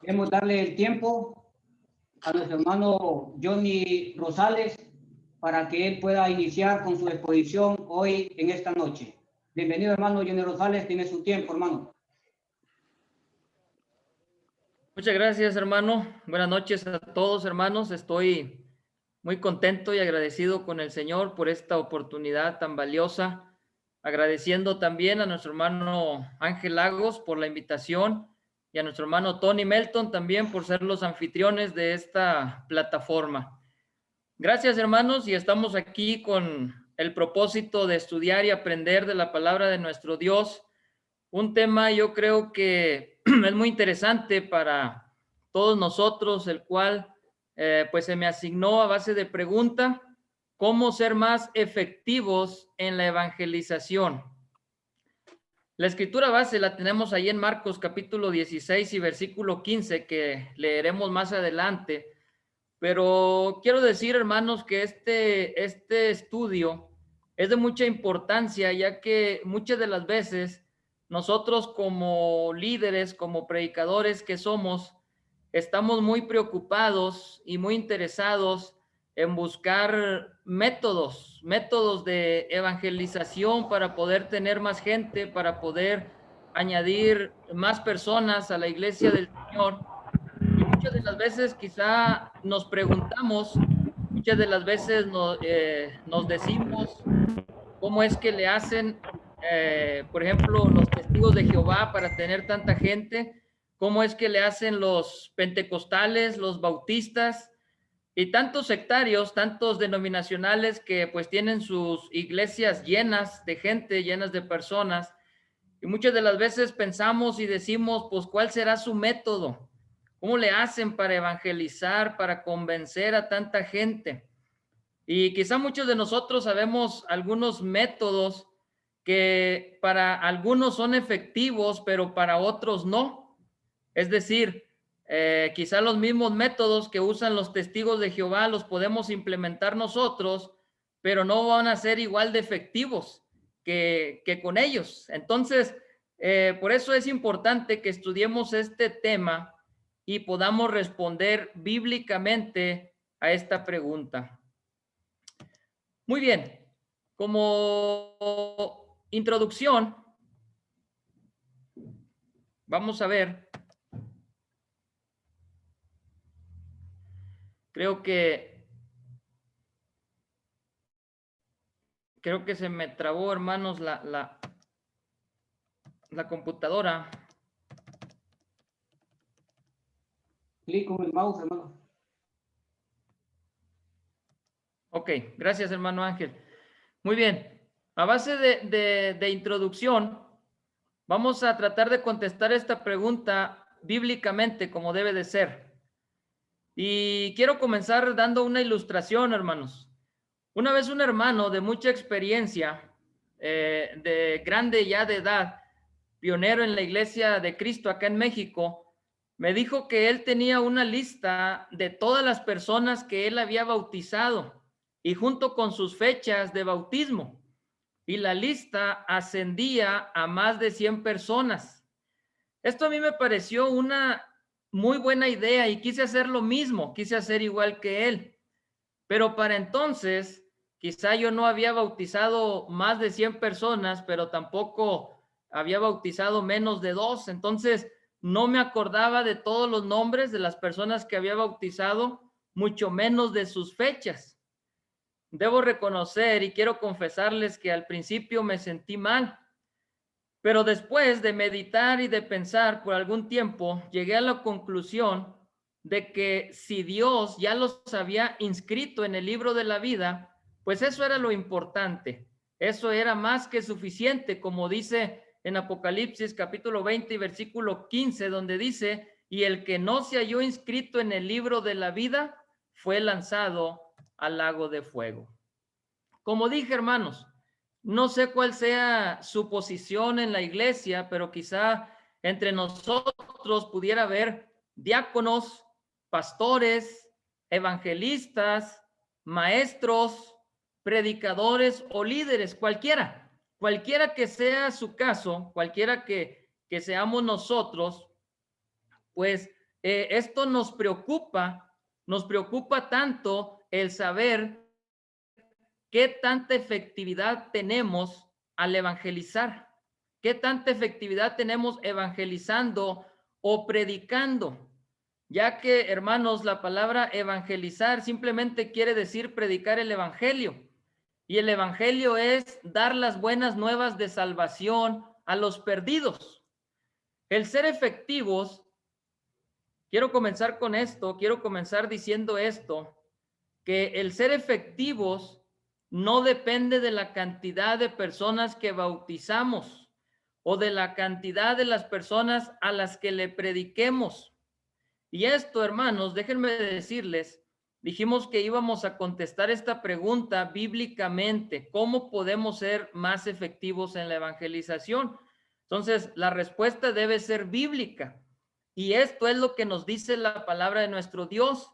Queremos darle el tiempo a nuestro hermano Johnny Rosales para que él pueda iniciar con su exposición hoy en esta noche. Bienvenido, hermano Johnny Rosales, tiene su tiempo, hermano. Muchas gracias, hermano. Buenas noches a todos, hermanos. Estoy muy contento y agradecido con el Señor por esta oportunidad tan valiosa. Agradeciendo también a nuestro hermano Ángel Lagos por la invitación y a nuestro hermano Tony Melton también por ser los anfitriones de esta plataforma. Gracias, hermanos, y estamos aquí con el propósito de estudiar y aprender de la palabra de nuestro Dios. Un tema yo creo que es muy interesante para todos nosotros, el cual pues se me asignó a base de pregunta: ¿cómo ser más efectivos en la evangelización? La escritura base la tenemos ahí en Marcos capítulo 16 y versículo 15, que leeremos más adelante. Pero quiero decir, hermanos, que este estudio es de mucha importancia, ya que muchas de las veces nosotros como líderes, como predicadores que somos, estamos muy preocupados y muy interesados en buscar métodos de evangelización para poder tener más gente, para poder añadir más personas a la iglesia del Señor. Y muchas de las veces quizá nos preguntamos, muchas de las veces nos decimos cómo es que le hacen, por ejemplo, los testigos de Jehová para tener tanta gente, cómo es que le hacen los pentecostales, los bautistas y tantos sectarios, tantos denominacionales que pues tienen sus iglesias llenas de gente, llenas de personas. Y muchas de las veces pensamos y decimos, pues, ¿cuál será su método? ¿Cómo le hacen para evangelizar, para convencer a tanta gente? Y quizá muchos de nosotros sabemos algunos métodos que para algunos son efectivos, pero para otros no. Es decir, quizá los mismos métodos que usan los testigos de Jehová los podemos implementar nosotros, pero no van a ser igual de efectivos que con ellos. Entonces, por eso es importante que estudiemos este tema y podamos responder bíblicamente a esta pregunta. Muy bien, como introducción, vamos a ver, creo que se me trabó, hermanos, la computadora. Clic con el mouse, hermano. Ok, gracias, hermano Ángel. Muy bien, a base de introducción, vamos a tratar de contestar esta pregunta bíblicamente como debe de ser. Y quiero comenzar dando una ilustración, hermanos. Una vez un hermano de mucha experiencia, de grande ya de edad, pionero en la Iglesia de Cristo acá en México, me dijo que él tenía una lista de todas las personas que él había bautizado y junto con sus fechas de bautismo. Y la lista ascendía a más de 100 personas. Esto a mí me pareció una muy buena idea y quise hacer lo mismo, quise hacer igual que él. Pero para entonces, quizá yo no había bautizado más de 100 personas, pero tampoco había bautizado menos de 2. Entonces, no me acordaba de todos los nombres de las personas que había bautizado, mucho menos de sus fechas. Debo reconocer y quiero confesarles que al principio me sentí mal, pero después de meditar y de pensar por algún tiempo, llegué a la conclusión de que si Dios ya los había inscrito en el libro de la vida, pues eso era lo importante. Eso era más que suficiente, como dice en Apocalipsis capítulo 20 y versículo 15, donde dice: y el que no se halló inscrito en el libro de la vida fue lanzado al lago de fuego. Como dije, hermanos, no sé cuál sea su posición en la iglesia, pero quizá entre nosotros pudiera haber diáconos, pastores, evangelistas, maestros, predicadores o líderes, cualquiera que sea su caso, cualquiera que seamos nosotros, pues esto nos preocupa tanto el saber qué tanta efectividad tenemos al evangelizar, qué tanta efectividad tenemos evangelizando o predicando. Ya que, hermanos, la palabra evangelizar simplemente quiere decir predicar el evangelio. Y el evangelio es dar las buenas nuevas de salvación a los perdidos. El ser efectivos, quiero comenzar con esto, quiero comenzar diciendo esto, que el ser efectivos no depende de la cantidad de personas que bautizamos o de la cantidad de las personas a las que le prediquemos. Y esto, hermanos, déjenme decirles, dijimos que íbamos a contestar esta pregunta bíblicamente, ¿cómo podemos ser más efectivos en la evangelización? Entonces, la respuesta debe ser bíblica. Y esto es lo que nos dice la palabra de nuestro Dios,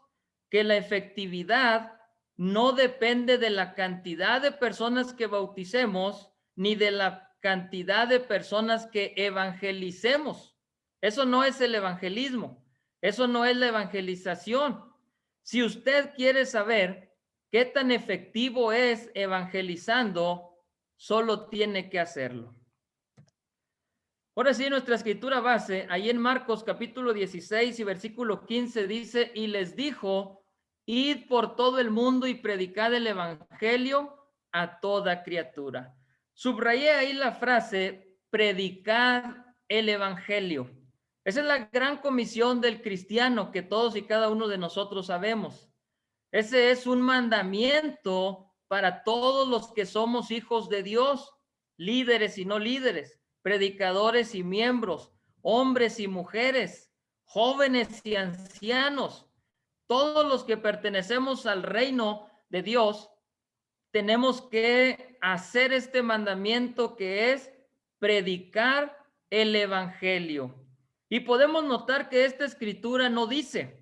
que la efectividad no depende de la cantidad de personas que bauticemos, ni de la cantidad de personas que evangelicemos. Eso no es el evangelismo. Eso no es la evangelización. Si usted quiere saber qué tan efectivo es evangelizando, solo tiene que hacerlo. Ahora sí, nuestra escritura base, ahí en Marcos capítulo 16 y versículo 15 dice, y les dijo, id por todo el mundo y predicad el evangelio a toda criatura. Subrayé ahí la frase, predicad el evangelio. Esa es la gran comisión del cristiano que todos y cada uno de nosotros sabemos. Ese es un mandamiento para todos los que somos hijos de Dios, líderes y no líderes, predicadores y miembros, hombres y mujeres, jóvenes y ancianos. Todos los que pertenecemos al reino de Dios, tenemos que hacer este mandamiento que es predicar el evangelio. Y podemos notar que esta escritura no dice,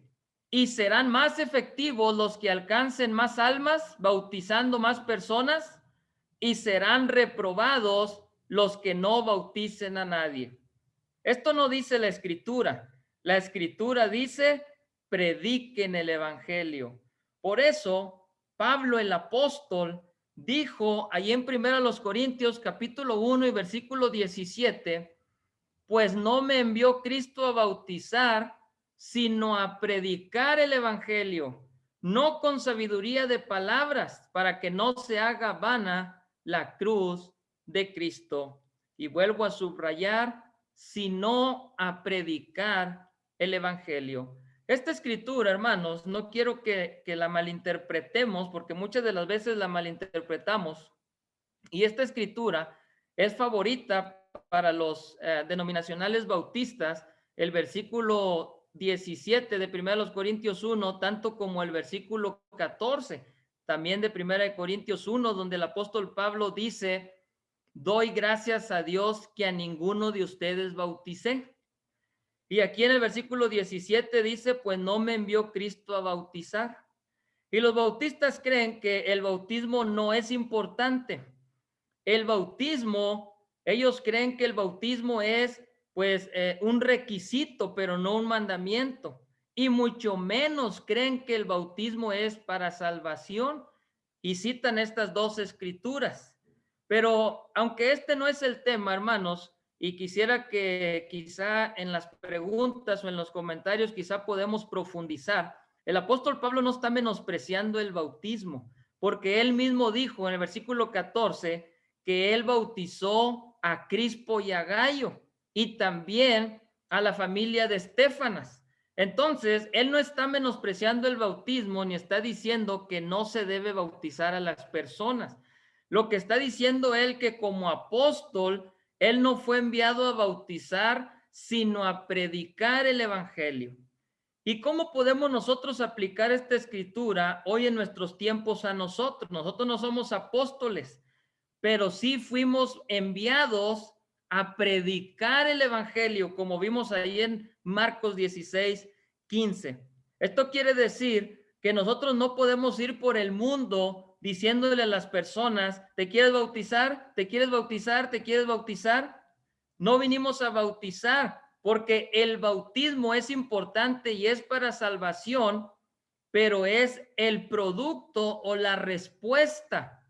y serán más efectivos los que alcancen más almas, bautizando más personas, y serán reprobados los que no bauticen a nadie. Esto no dice la escritura. La escritura dice, prediquen el evangelio. Por eso, Pablo el apóstol dijo ahí en 1 Corintios capítulo 1 y versículo 17, pues no me envió Cristo a bautizar, sino a predicar el evangelio, no con sabiduría de palabras, para que no se haga vana la cruz de Cristo. Y vuelvo a subrayar, sino a predicar el evangelio. Esta escritura, hermanos, no quiero que la malinterpretemos, porque muchas de las veces la malinterpretamos. Y esta escritura es favorita para los denominacionales bautistas, el versículo 17 de 1 Corintios 1, tanto como el versículo 14, también de 1 Corintios 1, donde el apóstol Pablo dice, doy gracias a Dios que a ninguno de ustedes bauticé. Y aquí en el versículo 17 dice, pues no me envió Cristo a bautizar. Y los bautistas creen que el bautismo no es importante. El bautismo, ellos creen que el bautismo es pues un requisito, pero no un mandamiento. Y mucho menos creen que el bautismo es para salvación. Y citan estas dos escrituras. Pero aunque este no es el tema, hermanos, y quisiera que quizá en las preguntas o en los comentarios quizá podemos profundizar, el apóstol Pablo no está menospreciando el bautismo, porque él mismo dijo en el versículo 14 que él bautizó a Crispo y a Gayo y también a la familia de Estéfanas. Entonces, él no está menospreciando el bautismo ni está diciendo que no se debe bautizar a las personas. Lo que está diciendo él que como apóstol, él no fue enviado a bautizar, sino a predicar el evangelio. ¿Y cómo podemos nosotros aplicar esta escritura hoy en nuestros tiempos a nosotros? Nosotros no somos apóstoles, pero sí fuimos enviados a predicar el evangelio, como vimos ahí en Marcos 16, 15. Esto quiere decir que nosotros no podemos ir por el mundo diciéndole a las personas, ¿te quieres bautizar? ¿Te quieres bautizar? ¿Te quieres bautizar? No vinimos a bautizar, porque el bautismo es importante y es para salvación, pero es el producto o la respuesta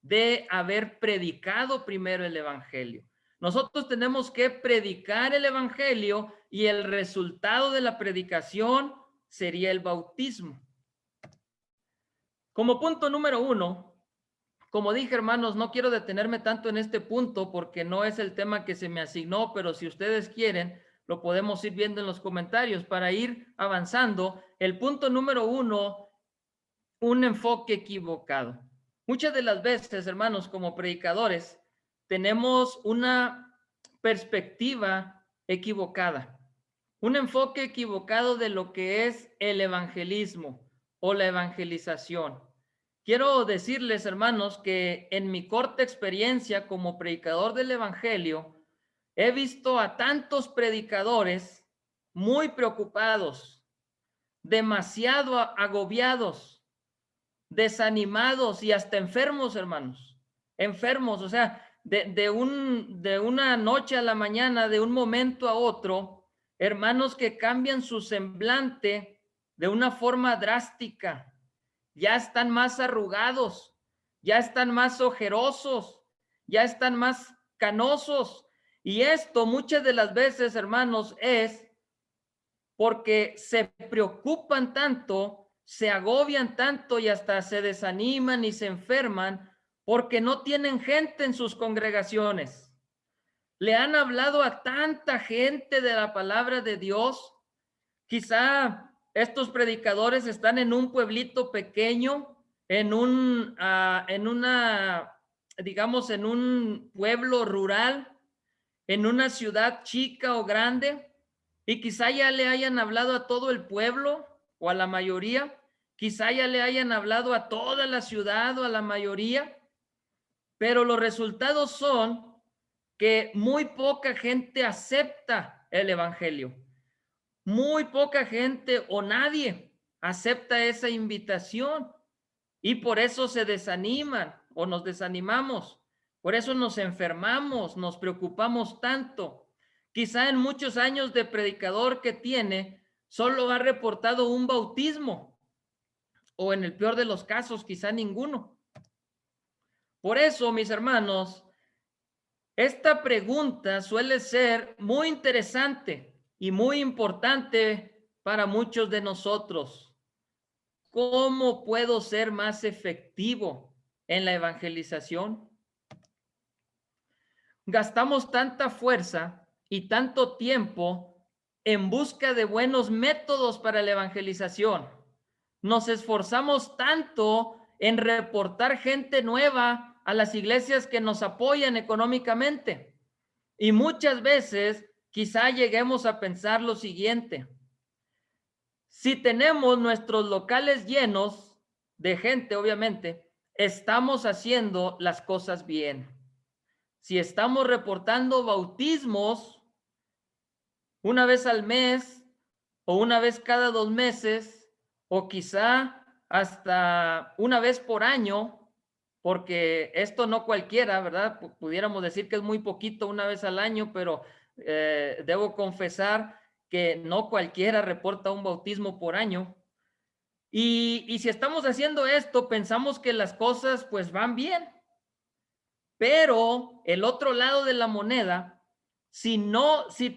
de haber predicado primero el evangelio. Nosotros tenemos que predicar el evangelio y el resultado de la predicación sería el bautismo. Como punto número 1, como dije, hermanos, no quiero detenerme tanto en este punto porque no es el tema que se me asignó, pero si ustedes quieren, lo podemos ir viendo en los comentarios para ir avanzando. El punto número 1, un enfoque equivocado. Muchas de las veces, hermanos, como predicadores, tenemos una perspectiva equivocada, un enfoque equivocado de lo que es el evangelismo o la evangelización. Quiero decirles, hermanos, que en mi corta experiencia como predicador del evangelio, he visto a tantos predicadores muy preocupados, demasiado agobiados, desanimados y hasta enfermos, hermanos, enfermos, o sea, de una noche a la mañana, de un momento a otro, hermanos que cambian su semblante de una forma drástica, ya están más arrugados, ya están más ojerosos, ya están más canosos, y esto muchas de las veces, hermanos, es porque se preocupan tanto, se agobian tanto y hasta se desaniman y se enferman porque no tienen gente en sus congregaciones. Le han hablado a tanta gente de la palabra de Dios. Quizá estos predicadores están en un pueblito pequeño, digamos, en un pueblo rural, en una ciudad chica o grande, y quizá ya le hayan hablado a todo el pueblo o a la mayoría, quizá ya le hayan hablado a toda la ciudad o a la mayoría, pero los resultados son que muy poca gente acepta el evangelio. Muy poca gente o nadie acepta esa invitación y por eso se desaniman o nos desanimamos. Por eso nos enfermamos, nos preocupamos tanto. Quizá en muchos años de predicador que tiene, solo ha reportado un bautismo o en el peor de los casos, quizá ninguno. Por eso, mis hermanos, esta pregunta suele ser muy interesante y muy importante para muchos de nosotros. ¿Cómo puedo ser más efectivo en la evangelización? Gastamos tanta fuerza y tanto tiempo en busca de buenos métodos para la evangelización. Nos esforzamos tanto en reportar gente nueva a las iglesias que nos apoyan económicamente. Y muchas veces quizá lleguemos a pensar lo siguiente: si tenemos nuestros locales llenos de gente, obviamente, estamos haciendo las cosas bien. Si estamos reportando bautismos una vez al mes o una vez cada 2 meses o quizá hasta una vez por año, porque esto no cualquiera, ¿verdad? Pudiéramos decir que es muy poquito una vez al año, pero debo confesar que no cualquiera reporta un bautismo por año. Y si estamos haciendo esto, pensamos que las cosas pues van bien. Pero el otro lado de la moneda, si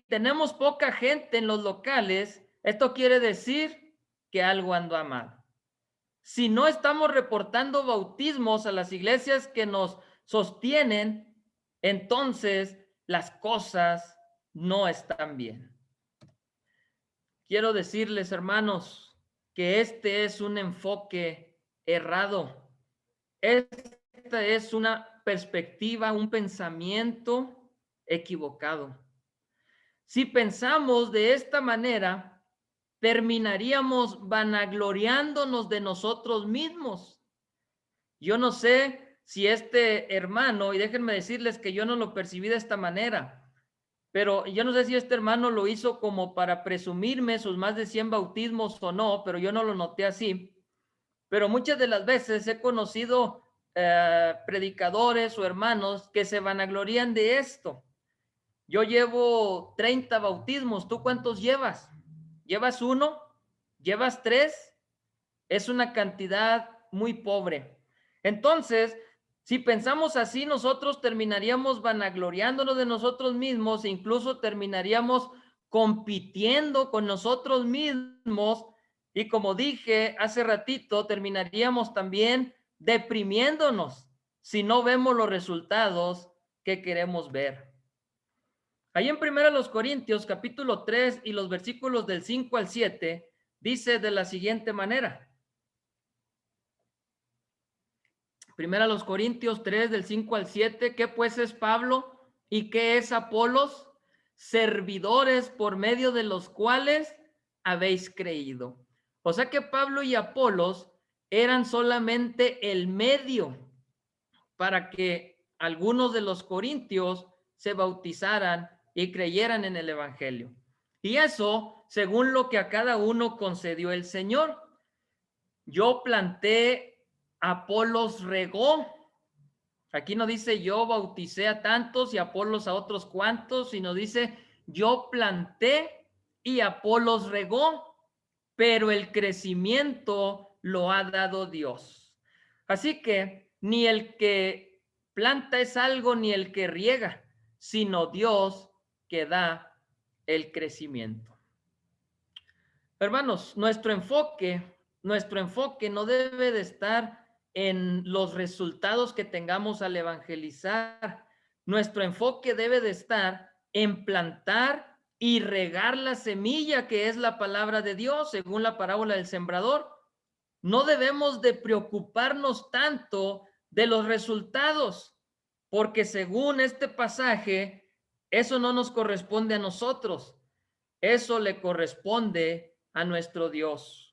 tenemos poca gente en los locales, esto quiere decir que algo anda mal. Si no estamos reportando bautismos a las iglesias que nos sostienen, entonces las cosas no están bien. Quiero decirles, hermanos, que este es un enfoque errado. Esta es una perspectiva, un pensamiento equivocado. Si pensamos de esta manera, terminaríamos vanagloriándonos de nosotros mismos. Yo no sé si este hermano, y déjenme decirles que yo no lo percibí de esta manera, pero yo no sé si este hermano lo hizo como para presumirme sus más de 100 bautismos o no, pero yo no lo noté así. Pero muchas de las veces he conocido predicadores o hermanos que se vanaglorían de esto. Yo llevo 30 bautismos. ¿Tú cuántos llevas? ¿Llevas 1? ¿Llevas 3? Es una cantidad muy pobre. Entonces, si pensamos así, nosotros terminaríamos vanagloriándonos de nosotros mismos e incluso terminaríamos compitiendo con nosotros mismos. Y como dije hace ratito, terminaríamos también deprimiéndonos si no vemos los resultados que queremos ver. Ahí en 1 Corintios, capítulo 3 y los versículos del 5 al 7, dice de la siguiente manera. 1 Corintios 3 del 5 al 7, ¿qué pues es Pablo y qué es Apolos? Servidores por medio de los cuales habéis creído. O sea que Pablo y Apolos eran solamente el medio para que algunos de los corintios se bautizaran y creyeran en el evangelio. Y eso según lo que a cada uno concedió el Señor. Yo planté, Apolos regó. Aquí no dice yo bauticé a tantos y Apolos a otros cuantos, sino dice yo planté y Apolos regó, pero el crecimiento lo ha dado Dios. Así que ni el que planta es algo, ni el que riega, sino Dios que da el crecimiento. Hermanos, nuestro enfoque no debe de estar en los resultados que tengamos al evangelizar. Nuestro enfoque debe de estar en plantar y regar la semilla que es la palabra de Dios, según la parábola del sembrador. No debemos de preocuparnos tanto de los resultados, porque según este pasaje, eso no nos corresponde a nosotros. Eso le corresponde a nuestro Dios.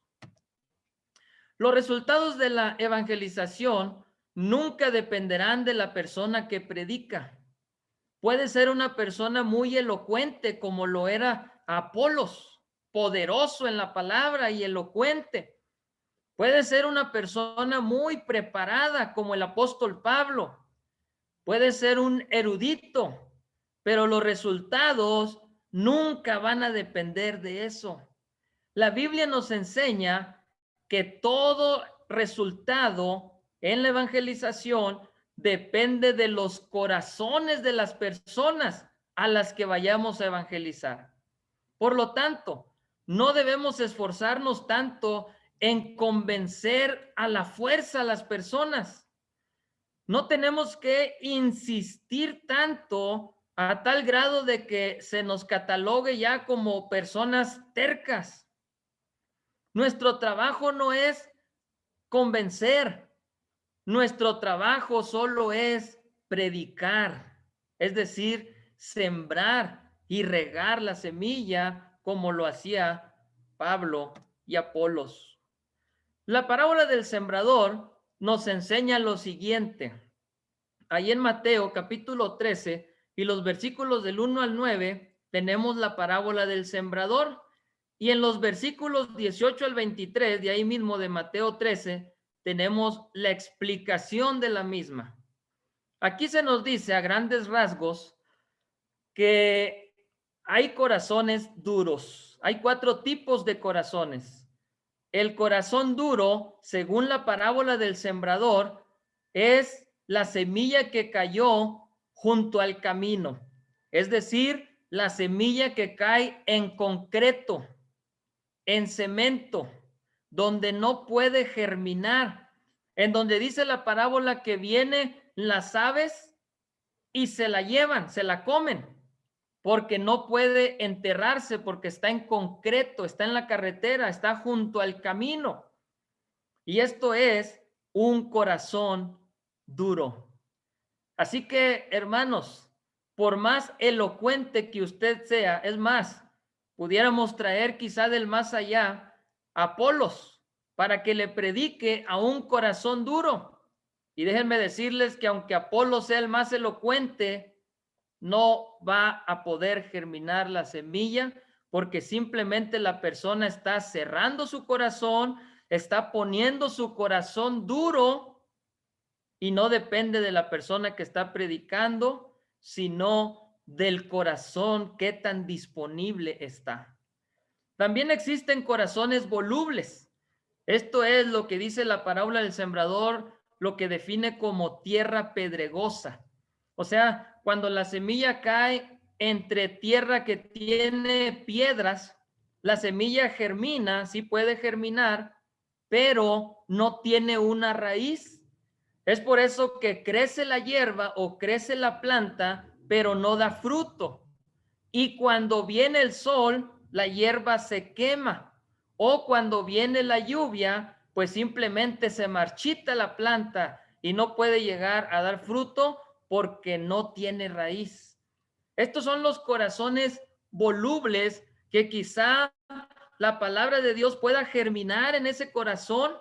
Los resultados de la evangelización nunca dependerán de la persona que predica. Puede ser una persona muy elocuente como lo era Apolos, poderoso en la palabra y elocuente. Puede ser una persona muy preparada como el apóstol Pablo. Puede ser un erudito, pero los resultados nunca van a depender de eso. La Biblia nos enseña que todo resultado en la evangelización depende de los corazones de las personas a las que vayamos a evangelizar. Por lo tanto, no debemos esforzarnos tanto en convencer a la fuerza a las personas. No tenemos que insistir tanto a tal grado de que se nos catalogue ya como personas tercas. Nuestro trabajo no es convencer, nuestro trabajo solo es predicar, es decir, sembrar y regar la semilla como lo hacía Pablo y Apolos. La parábola del sembrador nos enseña lo siguiente. Ahí en Mateo capítulo 13 y los versículos del 1 al 9 tenemos la parábola del sembrador. Y en los versículos 18 al 23, de ahí mismo de Mateo 13, tenemos la explicación de la misma. Aquí se nos dice a grandes rasgos que hay corazones duros. Hay 4 tipos de corazones. El corazón duro, según la parábola del sembrador, es la semilla que cayó junto al camino. Es decir, la semilla que cae en concreto, en cemento, donde no puede germinar, en donde dice la parábola que vienen las aves y se la llevan, se la comen, porque no puede enterrarse, porque está en concreto, está en la carretera, está junto al camino. Y esto es un corazón duro. Así que, hermanos, por más elocuente que usted sea, es más, pudiéramos traer quizá del más allá a Apolos para que le predique a un corazón duro. Y déjenme decirles que aunque Apolos sea el más elocuente, no va a poder germinar la semilla porque simplemente la persona está cerrando su corazón, está poniendo su corazón duro y no depende de la persona que está predicando, sino del corazón, qué tan disponible está. También existen corazones volubles. Esto es lo que dice la parábola del sembrador, lo que define como tierra pedregosa. O sea, cuando la semilla cae entre tierra que tiene piedras, la semilla germina, sí puede germinar, pero no tiene una raíz. Es por eso que crece la hierba o crece la planta, pero no da fruto. Y cuando viene el sol, la hierba se quema. O cuando viene la lluvia, pues simplemente se marchita la planta y no puede llegar a dar fruto porque no tiene raíz. Estos son los corazones volubles que quizá la palabra de Dios pueda germinar en ese corazón,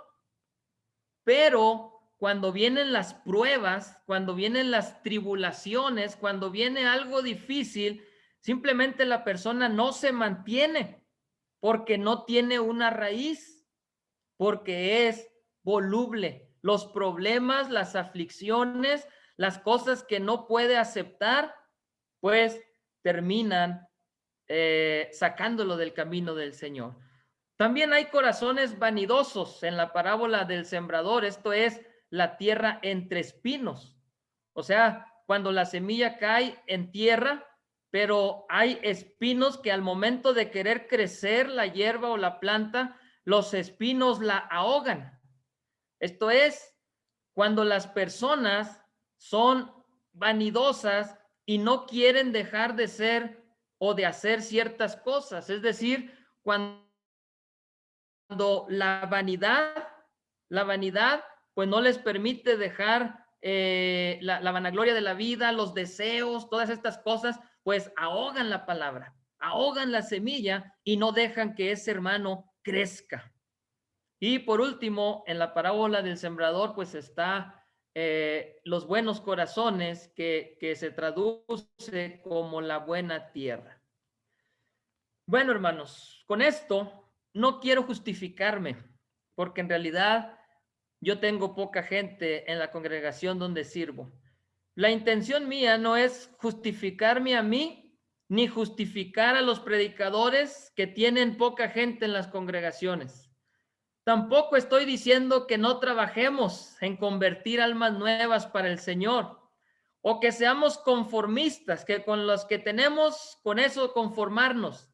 pero cuando vienen las pruebas, cuando vienen las tribulaciones, cuando viene algo difícil, simplemente la persona no se mantiene porque no tiene una raíz, porque es voluble. Los problemas, las aflicciones, las cosas que no puede aceptar, pues terminan sacándolo del camino del Señor. También hay corazones vanidosos en la parábola del sembrador. Esto es la tierra entre espinos. O sea, cuando la semilla cae en tierra, pero hay espinos que al momento de querer crecer la hierba o la planta, los espinos la ahogan. Esto es cuando las personas son vanidosas y no quieren dejar de ser o de hacer ciertas cosas. Es decir, cuando la vanidad, pues no les permite dejar la vanagloria de la vida, los deseos, todas estas cosas, pues ahogan la palabra, ahogan la semilla y no dejan que ese hermano crezca. Y por último, en la parábola del sembrador, pues está los buenos corazones que se traduce como la buena tierra. Bueno, hermanos, con esto no quiero justificarme, porque en realidad yo tengo poca gente en la congregación donde sirvo. La intención mía no es justificarme a mí, ni justificar a los predicadores que tienen poca gente en las congregaciones. Tampoco estoy diciendo que no trabajemos en convertir almas nuevas para el Señor, o que seamos conformistas, que con los que tenemos, con eso conformarnos.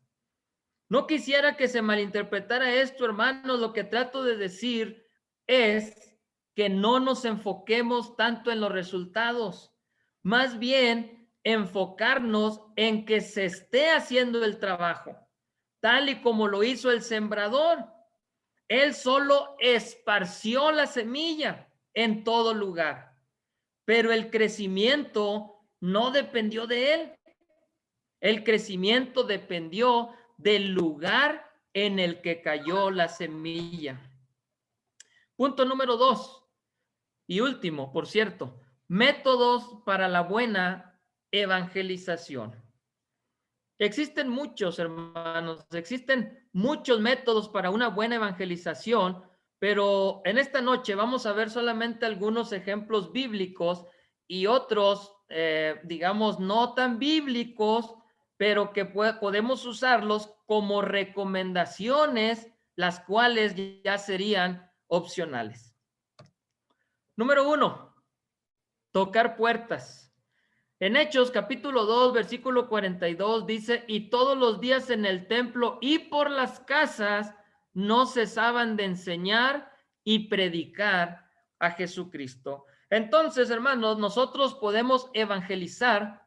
No quisiera que se malinterpretara esto, hermanos. Lo que trato de decir es que no nos enfoquemos tanto en los resultados, más bien enfocarnos en que se esté haciendo el trabajo, tal y como lo hizo el sembrador. Él solo esparció la semilla en todo lugar, pero el crecimiento no dependió de él. El crecimiento dependió del lugar en el que cayó la semilla. Punto número 2 y último, por cierto, métodos para la buena evangelización. Existen muchos, hermanos, existen muchos métodos para una buena evangelización, pero en esta noche vamos a ver solamente algunos ejemplos bíblicos y otros, digamos, no tan bíblicos, pero que podemos usarlos como recomendaciones, las cuales ya serían opcionales. Número 1, tocar puertas. En Hechos capítulo 2, versículo 42 dice, y todos los días en el templo y por las casas no cesaban de enseñar y predicar a Jesucristo. Entonces, hermanos, nosotros podemos evangelizar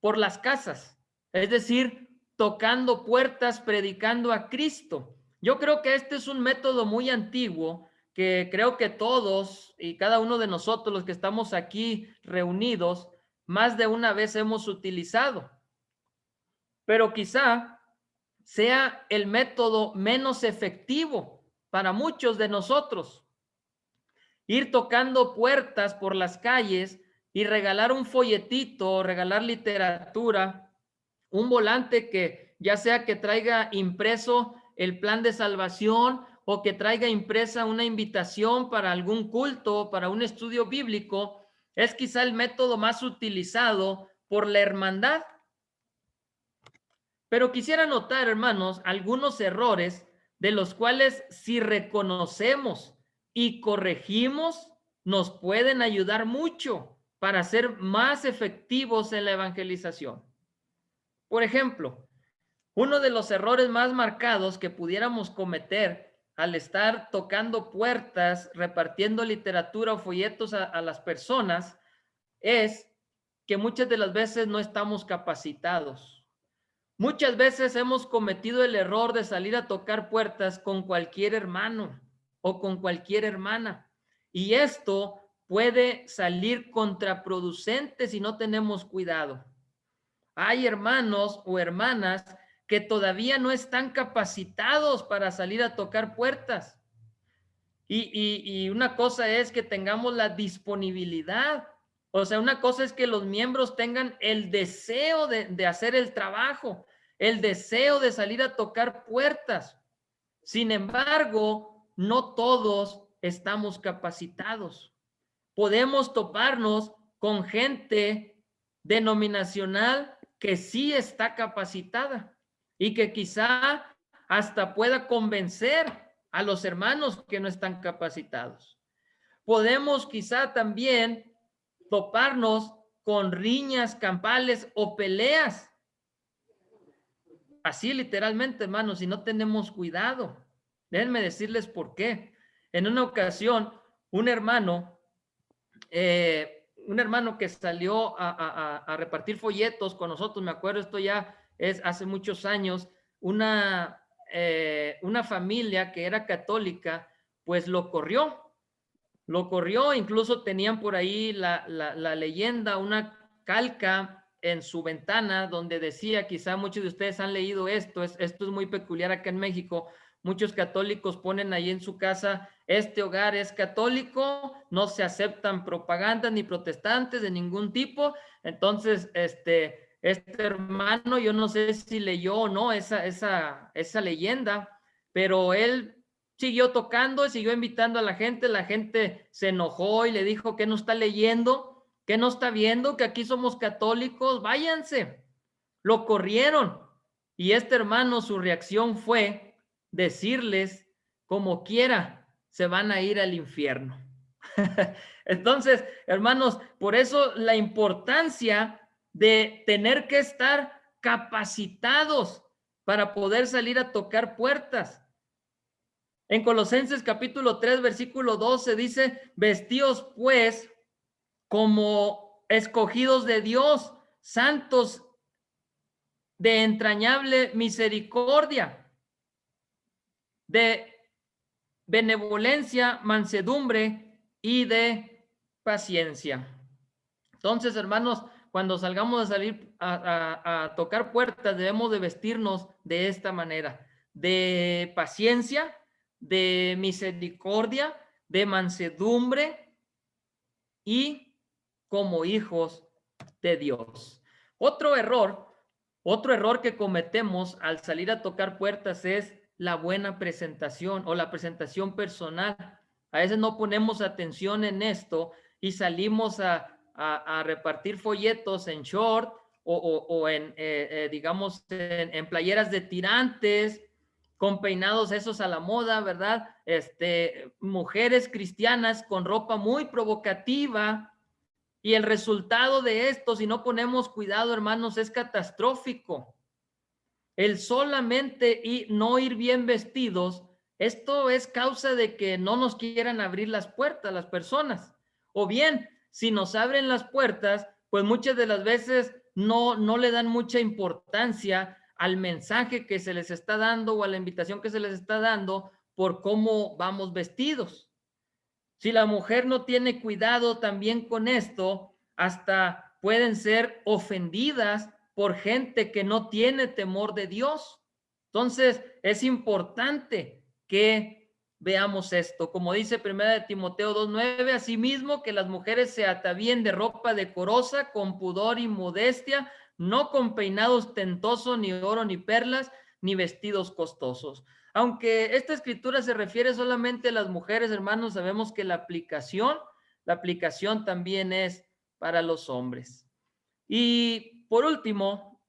por las casas, es decir, tocando puertas, predicando a Cristo. Yo creo que este es un método muy antiguo que creo que todos y cada uno de nosotros, los que estamos aquí reunidos, más de una vez hemos utilizado, pero quizá sea el método menos efectivo para muchos de nosotros. Ir tocando puertas por las calles y regalar un folletito, regalar literatura, un volante que ya sea que traiga impreso el plan de salvación o que traiga impresa una invitación para algún culto, para un estudio bíblico, es quizá el método más utilizado por la hermandad. Pero quisiera notar, hermanos, algunos errores de los cuales si reconocemos y corregimos, nos pueden ayudar mucho para ser más efectivos en la evangelización. Por ejemplo, uno de los errores más marcados que pudiéramos cometer al estar tocando puertas, repartiendo literatura o folletos a las personas, es que muchas de las veces no estamos capacitados. Muchas veces hemos cometido el error de salir a tocar puertas con cualquier hermano o con cualquier hermana. Y esto puede salir contraproducente si no tenemos cuidado. Hay hermanos o hermanas que todavía no están capacitados para salir a tocar puertas. Y una cosa es que tengamos la disponibilidad. O sea, una cosa es que los miembros tengan el deseo de hacer el trabajo, el deseo de salir a tocar puertas. Sin embargo, no todos estamos capacitados. Podemos toparnos con gente denominacional que sí está capacitada y que quizá hasta pueda convencer a los hermanos que no están capacitados. Podemos quizá también toparnos con riñas campales o peleas. Así literalmente, hermanos, si no tenemos cuidado. Déjenme decirles por qué. En una ocasión, un hermano que salió a repartir folletos con nosotros, me acuerdo, esto ya es hace muchos años, una familia que era católica, pues lo corrió, incluso tenían por ahí la leyenda, una calca en su ventana donde decía, quizá muchos de ustedes han leído esto, esto es muy peculiar acá en México, muchos católicos ponen ahí en su casa, este hogar es católico, no se aceptan propagandas ni protestantes de ningún tipo. Entonces, este hermano, yo no sé si leyó o no esa leyenda, pero él siguió tocando, siguió invitando a la gente se enojó y le dijo que no está leyendo, que no está viendo, que aquí somos católicos, váyanse. Lo corrieron y este hermano, su reacción fue decirles, como quiera, se van a ir al infierno. Entonces, hermanos, por eso la importancia de tener que estar capacitados para poder salir a tocar puertas. En Colosenses capítulo 3, versículo 12 dice, vestíos pues como escogidos de Dios, santos de entrañable misericordia, de benevolencia, mansedumbre y de paciencia. Entonces, hermanos, cuando salgamos a salir a tocar puertas, debemos de vestirnos de esta manera, de paciencia, de misericordia, de mansedumbre y como hijos de Dios. Otro error que cometemos al salir a tocar puertas es la buena presentación o la presentación personal. A veces no ponemos atención en esto y salimos a repartir folletos en short o en, digamos, en playeras de tirantes, con peinados esos a la moda, ¿verdad? Mujeres cristianas con ropa muy provocativa, y el resultado de esto, si no ponemos cuidado, hermanos, es catastrófico. El solamente y no ir bien vestidos, esto es causa de que no nos quieran abrir las puertas las personas. O bien, si nos abren las puertas, pues muchas de las veces no le dan mucha importancia al mensaje que se les está dando o a la invitación que se les está dando por cómo vamos vestidos. Si la mujer no tiene cuidado también con esto, hasta pueden ser ofendidas por gente que no tiene temor de Dios. Entonces, es importante que veamos esto. Como dice 1 Timoteo 2:9, asimismo que las mujeres se atavíen de ropa decorosa, con pudor y modestia, no con peinados tentosos, ni oro, ni perlas, ni vestidos costosos. Aunque esta escritura se refiere solamente a las mujeres, hermanos, sabemos que la aplicación también es para los hombres. Y por último,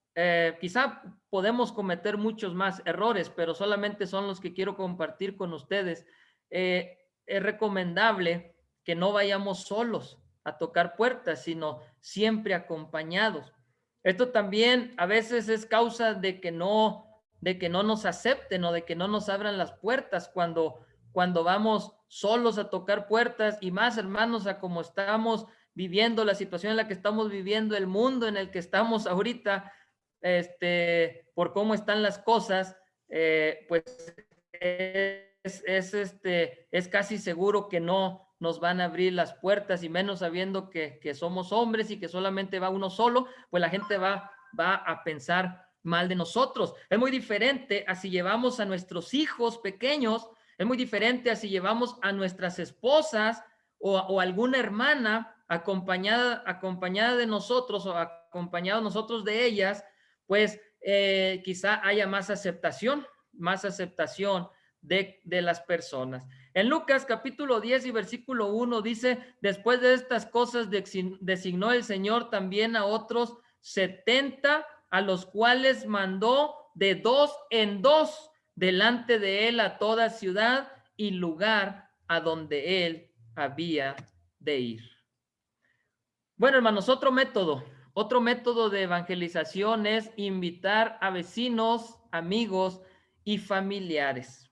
quizá podemos cometer muchos más errores, pero solamente son los que quiero compartir con ustedes. Es recomendable que no vayamos solos a tocar puertas, sino siempre acompañados. Esto también a veces es causa de que no nos acepten o de que no nos abran las puertas cuando vamos solos a tocar puertas, y más, hermanos, a como estamos viviendo, la situación en la que estamos viviendo, el mundo en el que estamos ahorita, por cómo están las cosas, pues es casi seguro que no nos van a abrir las puertas, y menos sabiendo que somos hombres y que solamente va uno solo, pues la gente va a pensar mal de nosotros. Es muy diferente a si llevamos a nuestros hijos pequeños, es muy diferente a si llevamos a nuestras esposas o alguna hermana acompañada de nosotros o acompañados nosotros de ellas, pues quizá haya más aceptación de las personas. En Lucas capítulo 10 y versículo 1 dice: después de estas cosas designó el Señor también a otros 70, a los cuales mandó de 2 en 2 delante de él a toda ciudad y lugar a donde él había de ir. Bueno, hermanos, otro método de evangelización es invitar a vecinos, amigos y familiares.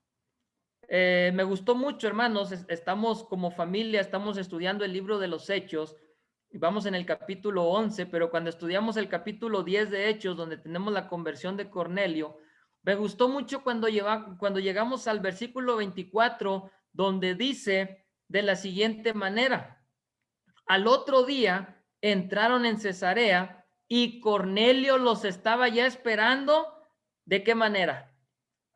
Me gustó mucho, hermanos. Estamos como familia, estamos estudiando el libro de los Hechos y vamos en el capítulo 11, pero cuando estudiamos el capítulo 10 de Hechos, donde tenemos la conversión de Cornelio, me gustó mucho cuando llegamos al versículo 24, donde dice de la siguiente manera: al otro día entraron en Cesarea y Cornelio los estaba ya esperando. ¿De qué manera?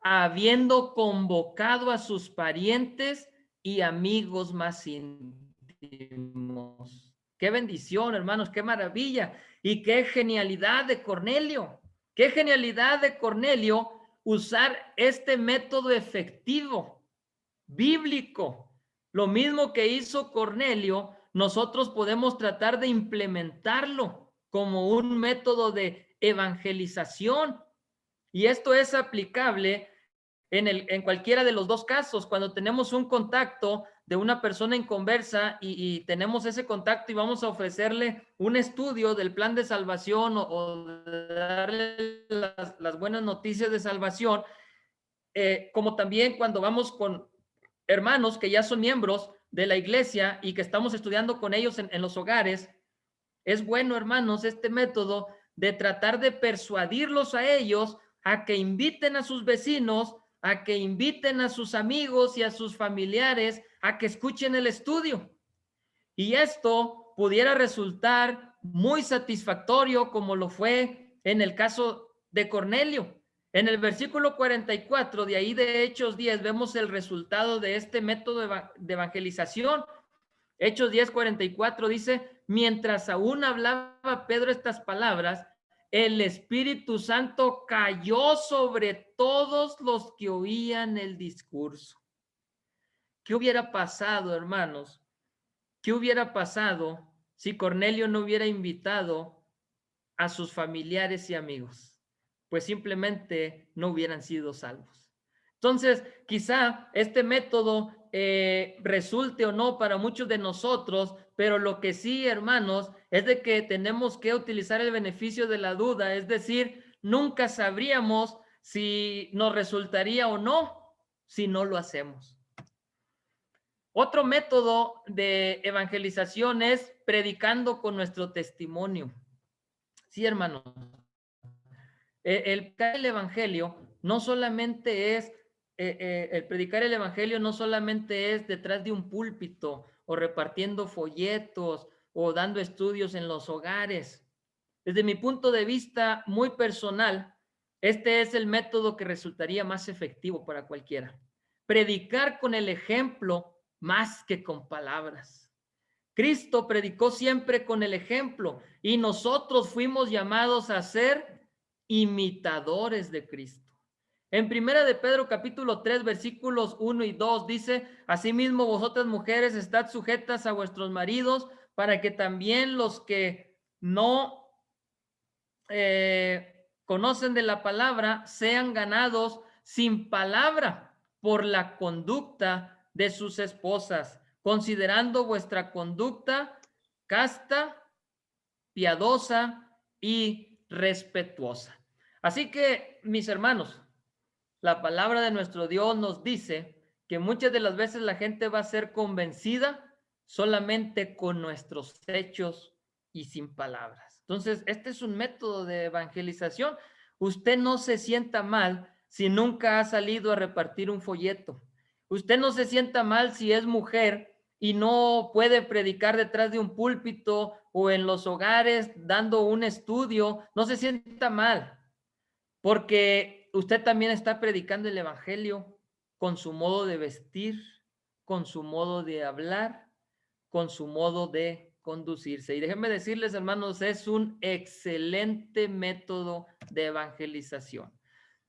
Habiendo convocado a sus parientes y amigos más íntimos. Qué bendición, hermanos, qué maravilla y qué genialidad de Cornelio. Qué genialidad de Cornelio usar este método efectivo, bíblico. Lo mismo que hizo Cornelio, nosotros podemos tratar de implementarlo como un método de evangelización. Y esto es aplicable en cualquiera de los dos casos. Cuando tenemos un contacto de una persona inconversa y tenemos ese contacto y vamos a ofrecerle un estudio del plan de salvación o darle las buenas noticias de salvación, como también cuando vamos con hermanos que ya son miembros de la iglesia y que estamos estudiando con ellos en los hogares, es bueno, hermanos, este método de tratar de persuadirlos a ellos a que inviten a sus vecinos, a que inviten a sus amigos y a sus familiares a que escuchen el estudio. Y esto pudiera resultar muy satisfactorio, como lo fue en el caso de Cornelio. En el versículo 44 de ahí de Hechos 10 vemos el resultado de este método de evangelización. Hechos 10:44 dice: mientras aún hablaba Pedro estas palabras, el Espíritu Santo cayó sobre todos los que oían el discurso. ¿Qué hubiera pasado, hermanos? ¿Qué hubiera pasado si Cornelio no hubiera invitado a sus familiares y amigos? Pues simplemente no hubieran sido salvos. Entonces, quizá este método resulte o no para muchos de nosotros, pero lo que sí, hermanos, es de que tenemos que utilizar el beneficio de la duda, es decir, nunca sabríamos si nos resultaría o no si no lo hacemos. Otro método de evangelización es predicando con nuestro testimonio. Sí, hermanos. El predicar el evangelio no solamente es detrás de un púlpito o repartiendo folletos o dando estudios en los hogares. Desde mi punto de vista muy personal, este es el método que resultaría más efectivo para cualquiera. Predicar con el ejemplo más que con palabras. Cristo predicó siempre con el ejemplo y nosotros fuimos llamados a ser imitadores de Cristo. En primera de Pedro capítulo 3 versículos 1 y 2 dice: asimismo vosotras mujeres estad sujetas a vuestros maridos, para que también los que no conocen de la palabra sean ganados sin palabra por la conducta de sus esposas, considerando vuestra conducta casta, piadosa y respetuosa. Así que, mis hermanos, la palabra de nuestro Dios nos dice que muchas de las veces la gente va a ser convencida solamente con nuestros hechos y sin palabras. Entonces, este es un método de evangelización. Usted no se sienta mal si nunca ha salido a repartir un folleto. Usted no se sienta mal si es mujer y no puede predicar detrás de un púlpito o en los hogares dando un estudio. No se sienta mal, porque usted también está predicando el evangelio con su modo de vestir, con su modo de hablar, con su modo de conducirse. Y déjenme decirles, hermanos, es un excelente método de evangelización.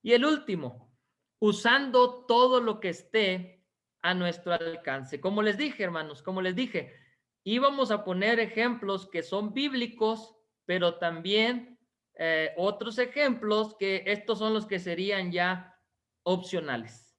Y el último, usando todo lo que esté a nuestro alcance. Como les dije, hermanos, como les dije, íbamos a poner ejemplos que son bíblicos, pero también otros ejemplos que estos son los que serían ya opcionales.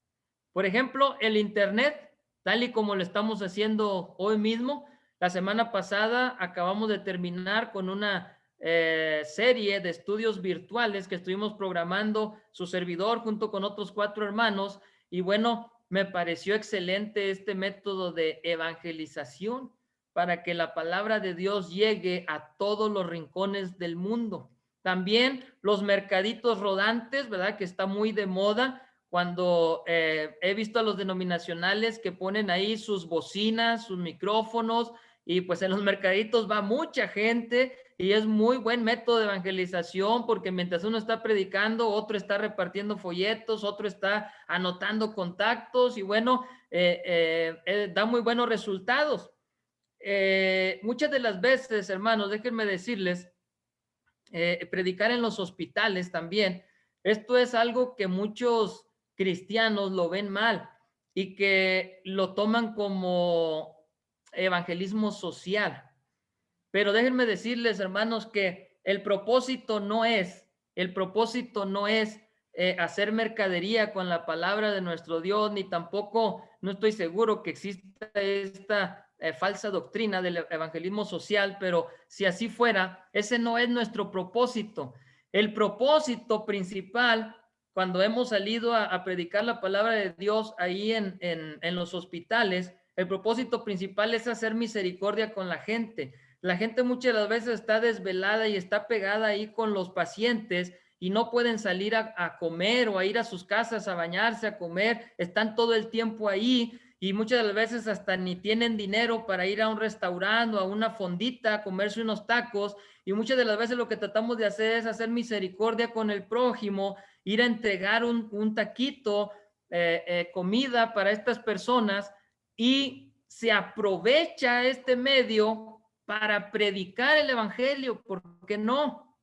Por ejemplo, el Internet, tal y como lo estamos haciendo hoy mismo. La semana pasada acabamos de terminar con una serie de estudios virtuales que estuvimos programando su servidor junto con otros 4 hermanos, y bueno, me pareció excelente este método de evangelización para que la palabra de Dios llegue a todos los rincones del mundo. También los mercaditos rodantes, ¿verdad? Que está muy de moda. Cuando he visto a los denominacionales que ponen ahí sus bocinas, sus micrófonos, y pues en los mercaditos va mucha gente y es muy buen método de evangelización, porque mientras uno está predicando, otro está repartiendo folletos, otro está anotando contactos, y bueno, da muy buenos resultados. Muchas de las veces, hermanos, déjenme decirles, predicar en los hospitales también, esto es algo que muchos cristianos lo ven mal y que lo toman como evangelismo social. Pero déjenme decirles, hermanos, que el propósito no es hacer mercadería con la palabra de nuestro Dios, ni tampoco, no estoy seguro que exista esta falsa doctrina del evangelismo social, pero si así fuera, ese no es nuestro propósito. El propósito principal, cuando hemos salido a predicar la palabra de Dios ahí en los hospitales, el propósito principal es hacer misericordia con la gente. La gente muchas de las veces está desvelada y está pegada ahí con los pacientes y no pueden salir a comer o a ir a sus casas a bañarse, a comer, están todo el tiempo ahí y muchas de las veces hasta ni tienen dinero para ir a un restaurante o a una fondita a comerse unos tacos, y muchas de las veces lo que tratamos de hacer es hacer misericordia con el prójimo, ir a entregar un taquito, comida para estas personas, y se aprovecha este medio para predicar el evangelio. ¿Por qué no?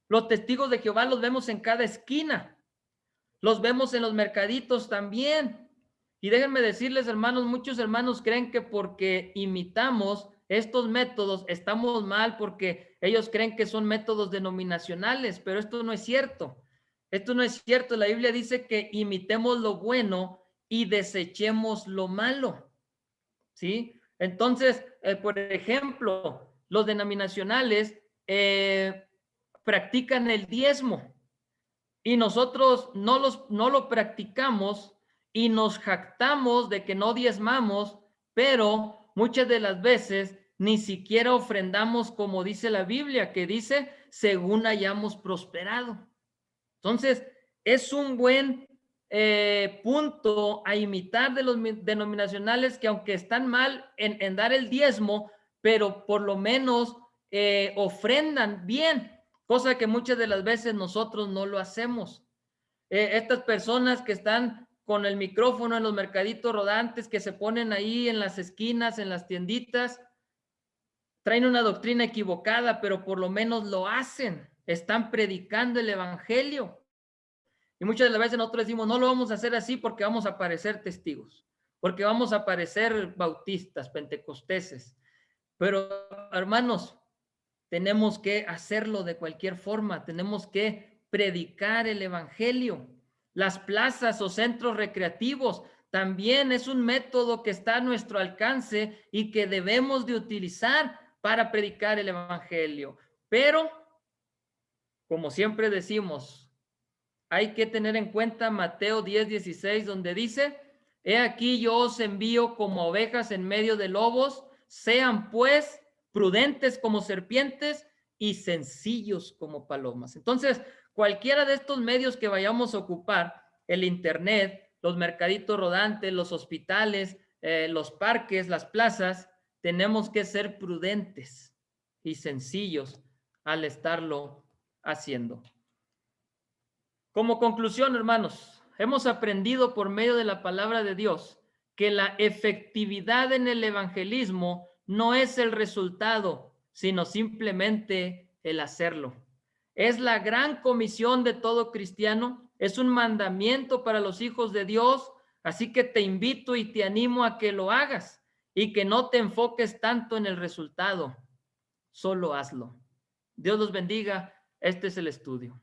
Los testigos de Jehová los vemos en cada esquina, los vemos en los mercaditos también. Y déjenme decirles, hermanos, muchos hermanos creen que porque imitamos estos métodos estamos mal, porque ellos creen que son métodos denominacionales, pero esto no es cierto. Esto no es cierto. La Biblia dice que imitemos lo bueno y desechemos lo malo, ¿sí? Entonces, por ejemplo, los denominacionales practican el diezmo y nosotros no lo practicamos y nos jactamos de que no diezmamos, pero muchas de las veces ni siquiera ofrendamos como dice la Biblia, que dice, según hayamos prosperado. Entonces, es un buen punto a imitar de los denominacionales, que aunque están mal en dar el diezmo, pero por lo menos ofrendan bien, cosa que muchas de las veces nosotros no lo hacemos. Estas personas que están con el micrófono en los mercaditos rodantes, que se ponen ahí en las esquinas, en las tienditas, traen una doctrina equivocada, pero por lo menos lo hacen, están predicando el evangelio. Y muchas de las veces nosotros decimos, no lo vamos a hacer así porque vamos a parecer testigos, porque vamos a parecer bautistas, pentecosteses. Pero, hermanos, tenemos que hacerlo de cualquier forma, tenemos que predicar el evangelio. Las plazas o centros recreativos también es un método que está a nuestro alcance y que debemos de utilizar para predicar el evangelio. Pero, como siempre decimos, hay que tener en cuenta Mateo 10:16, donde dice: he aquí yo os envío como ovejas en medio de lobos, sean pues prudentes como serpientes y sencillos como palomas. Entonces, cualquiera de estos medios que vayamos a ocupar, el internet, los mercaditos rodantes, los hospitales, los parques, las plazas, tenemos que ser prudentes y sencillos al estarlo haciendo. Como conclusión, hermanos, hemos aprendido por medio de la palabra de Dios que la efectividad en el evangelismo no es el resultado, sino simplemente el hacerlo. Es la gran comisión de todo cristiano, es un mandamiento para los hijos de Dios, así que te invito y te animo a que lo hagas y que no te enfoques tanto en el resultado, solo hazlo. Dios los bendiga, este es el estudio.